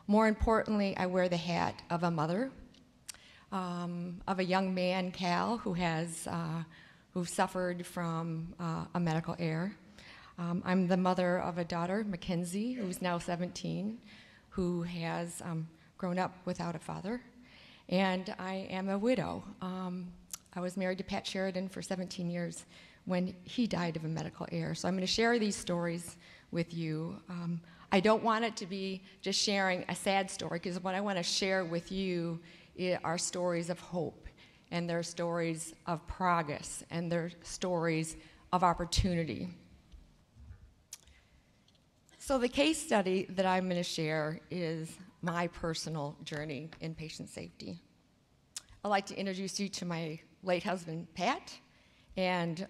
More importantly, I wear the hat of a mother, of a young man, Cal, who suffered from a medical error. I'm the mother of a daughter, Mackenzie, who's now 17, who has grown up without a father. And I am a widow. I was married to Pat Sheridan for 17 years when he died of a medical error. So I'm going to share these stories with you. I don't want it to be just sharing a sad story, because what I want to share with you are stories of hope, and they're stories of progress, and they're stories of opportunity. So the case study that I'm going to share is my personal journey in patient safety. I'd like to introduce you to my late husband, Pat, and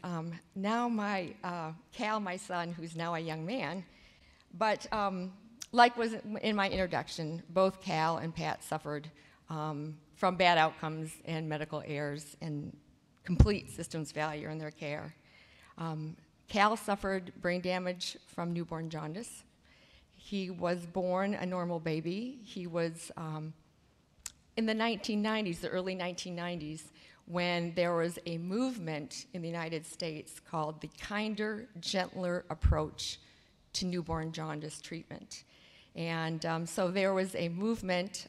now my Cal, my son, who's now a young man. But like was in my introduction, both Cal and Pat suffered from bad outcomes and medical errors and complete systems failure in their care. Cal suffered brain damage from newborn jaundice. He was born a normal baby. He was in the 1990s, the early 1990s, when there was a movement in the United States called the Kinder, Gentler Approach to Newborn Jaundice Treatment. And so there was a movement.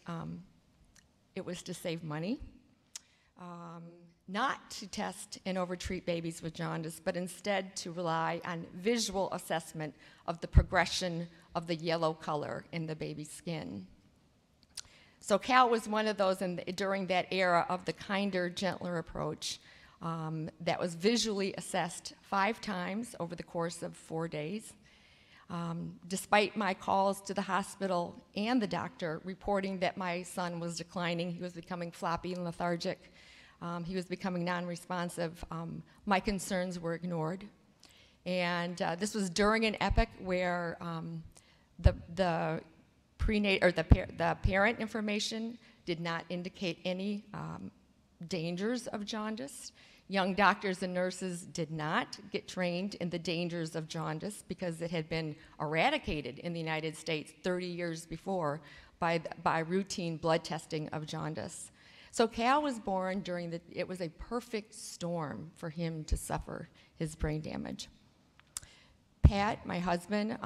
It was to save money, not to test and overtreat babies with jaundice, but instead to rely on visual assessment of the progression of the yellow color in the baby's skin. So Cal was one of those during that era of the Kinder, Gentler Approach that was visually assessed 5 times over the course of 4 days. Despite my calls to the hospital and the doctor reporting that my son was declining, he was becoming floppy and lethargic, he was becoming non-responsive, my concerns were ignored. And this was during an epoch where the parent information did not indicate any dangers of jaundice. Young doctors and nurses did not get trained in the dangers of jaundice because it had been eradicated in the United States 30 years before by routine blood testing of jaundice. So Cal was born it was a perfect storm for him to suffer his brain damage. Pat, my husband,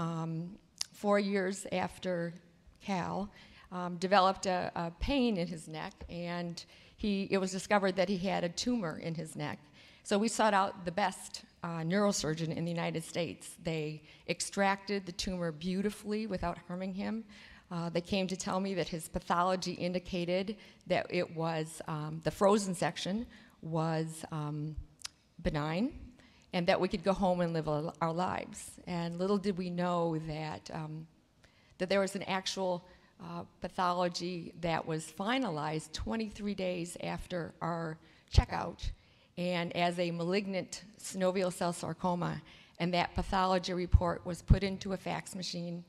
4 years after Cal, developed a pain in his neck, and it was discovered that he had a tumor in his neck. So we sought out the best neurosurgeon in the United States. They extracted the tumor beautifully without harming him. They came to tell me that his pathology indicated that it was, the frozen section was benign, and that we could go home and live our lives. And little did we know that there was an actual pathology that was finalized 23 days after our checkout, and as a malignant synovial cell sarcoma. And that pathology report was put into a fax machine,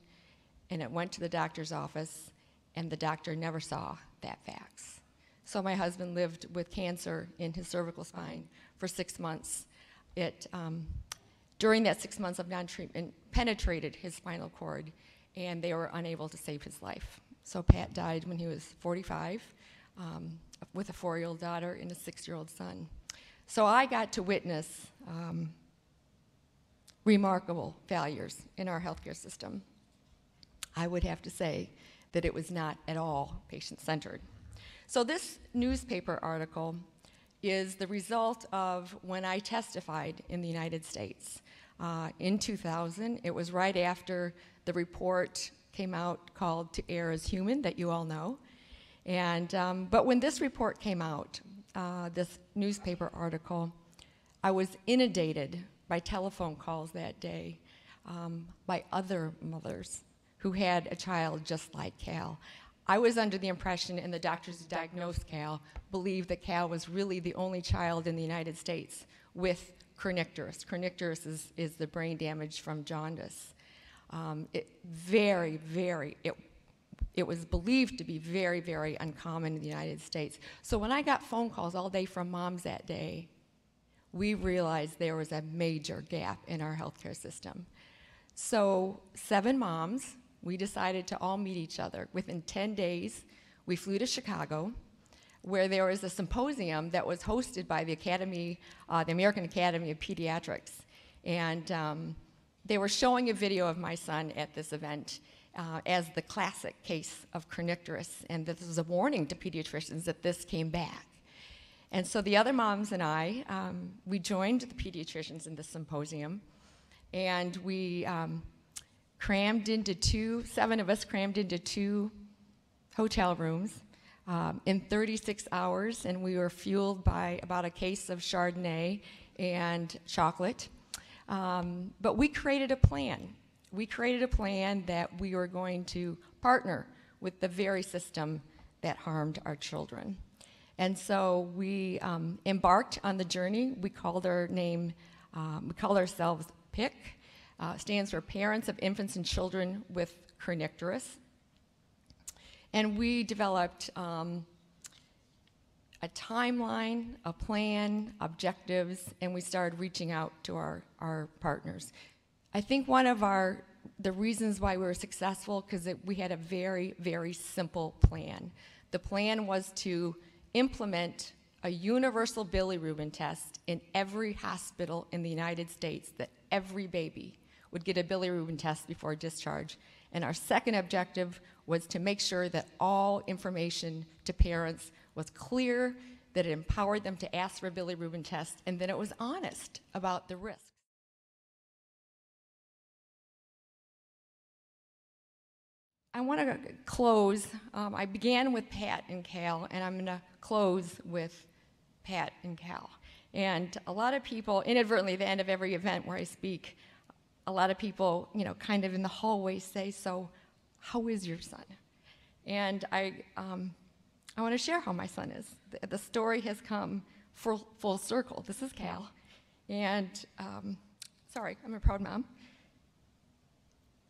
and it went to the doctor's office, and the doctor never saw that fax. So my husband lived with cancer in his cervical spine for 6 months. During that 6 months of non-treatment, penetrated his spinal cord, and they were unable to save his life. So Pat died when he was 45, with a 4-year-old daughter and a 6-year-old son. So I got to witness remarkable failures in our healthcare system. I would have to say that it was not at all patient-centered. So this newspaper article is the result of when I testified in the United States. In 2000, it was right after the report came out called To Err is Human, that you all know. And, but when this report came out, this newspaper article, I was inundated by telephone calls that day by other mothers who had a child just like Cal. I was under the impression, and the doctors who diagnosed Cal believed that Cal was really the only child in the United States with kernicterus. Kernicterus is the brain damage from jaundice. It was believed to be very, very uncommon in the United States. So when I got phone calls all day from moms that day, we realized there was a major gap in our healthcare system. So 7 moms we decided to all meet each other. Within 10 days, we flew to Chicago, where there was a symposium that was hosted by the American Academy of Pediatrics. And they were showing a video of my son at this event as the classic case of kernicterus, and this was a warning to pediatricians that this came back. And so the other moms and I, we joined the pediatricians in the symposium, and we seven of us crammed into 2 hotel rooms in 36 hours, and we were fueled by about a case of Chardonnay and chocolate. But we created a plan. We created a plan that we were going to partner with the very system that harmed our children. And so we embarked on the journey. We called ourselves PIC, stands for Parents of Infants and Children with Kernicterus. And we developed a timeline, a plan, objectives, and we started reaching out to our partners. I think one of the reasons why we were successful, because we had a very, very simple plan. The plan was to implement a universal bilirubin test in every hospital in the United States, that every baby would get a bilirubin test before discharge. And our second objective was to make sure that all information to parents was clear, that it empowered them to ask for a bilirubin test, and that it was honest about the risks. I want to close. I began with Pat and Cal, and I'm going to close with Pat and Cal. And a lot of people, inadvertently, at the end of every event where I speak, a lot of people, kind of in the hallway say, "So, how is your son?" And I want to share how my son is. The story has come full circle. This is Cal, and sorry, I'm a proud mom.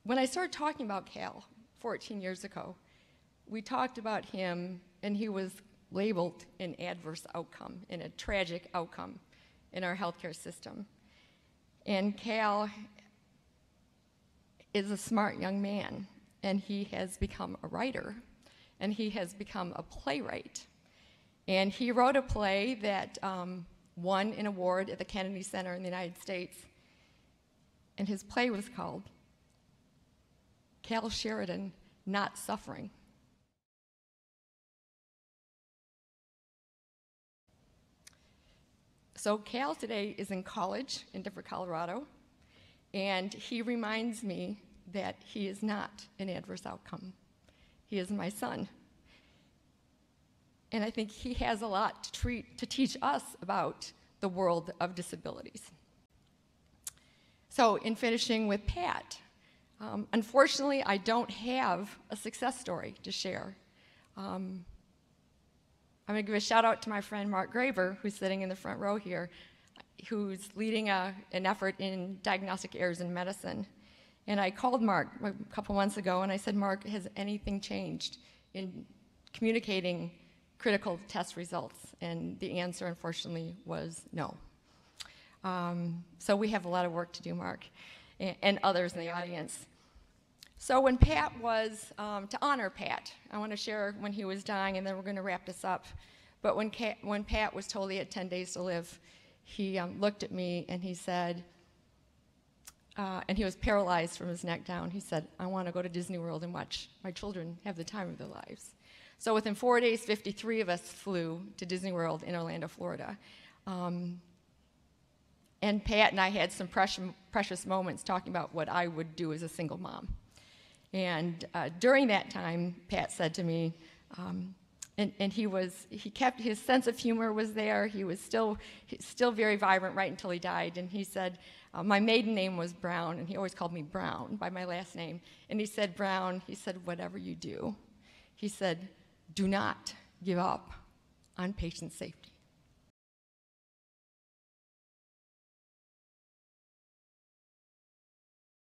When I started talking about Cal 14 years ago, we talked about him, and he was labeled an adverse outcome, and a tragic outcome in our healthcare system. And Cal is a smart young man, and he has become a writer, and he has become a playwright. And he wrote a play that won an award at the Kennedy Center in the United States, and his play was called Cal Sheridan, Not Suffering. So Cal today is in college in Denver, Colorado, and he reminds me that he is not an adverse outcome. He is my son. And I think he has a lot to teach us about the world of disabilities. So in finishing with Pat, unfortunately, I don't have a success story to share. I'm going to give a shout out to my friend Mark Graber, who's sitting in the front row here, who's leading an effort in diagnostic errors in medicine. And I called Mark a couple months ago, and I said, "Mark, has anything changed in communicating critical test results?" And the answer, unfortunately, was no. So we have a lot of work to do, Mark, and others in the audience. So when Pat was, to honor Pat, I want to share when he was dying, and then we're going to wrap this up. But when Pat was told he had 10 days to live, he looked at me and he said, and he was paralyzed from his neck down, he said, "I want to go to Disney World and watch my children have the time of their lives." So within 4 days, 53 of us flew to Disney World in Orlando, Florida. And Pat and I had some precious moments talking about what I would do as a single mom. And during that time, Pat said to me, and he kept, his sense of humor was there. He was still very vibrant right until he died. And he said, my maiden name was Brown, and he always called me Brown by my last name. And he said, "Brown," he said, "whatever you do," he said, "do not give up on patient safety."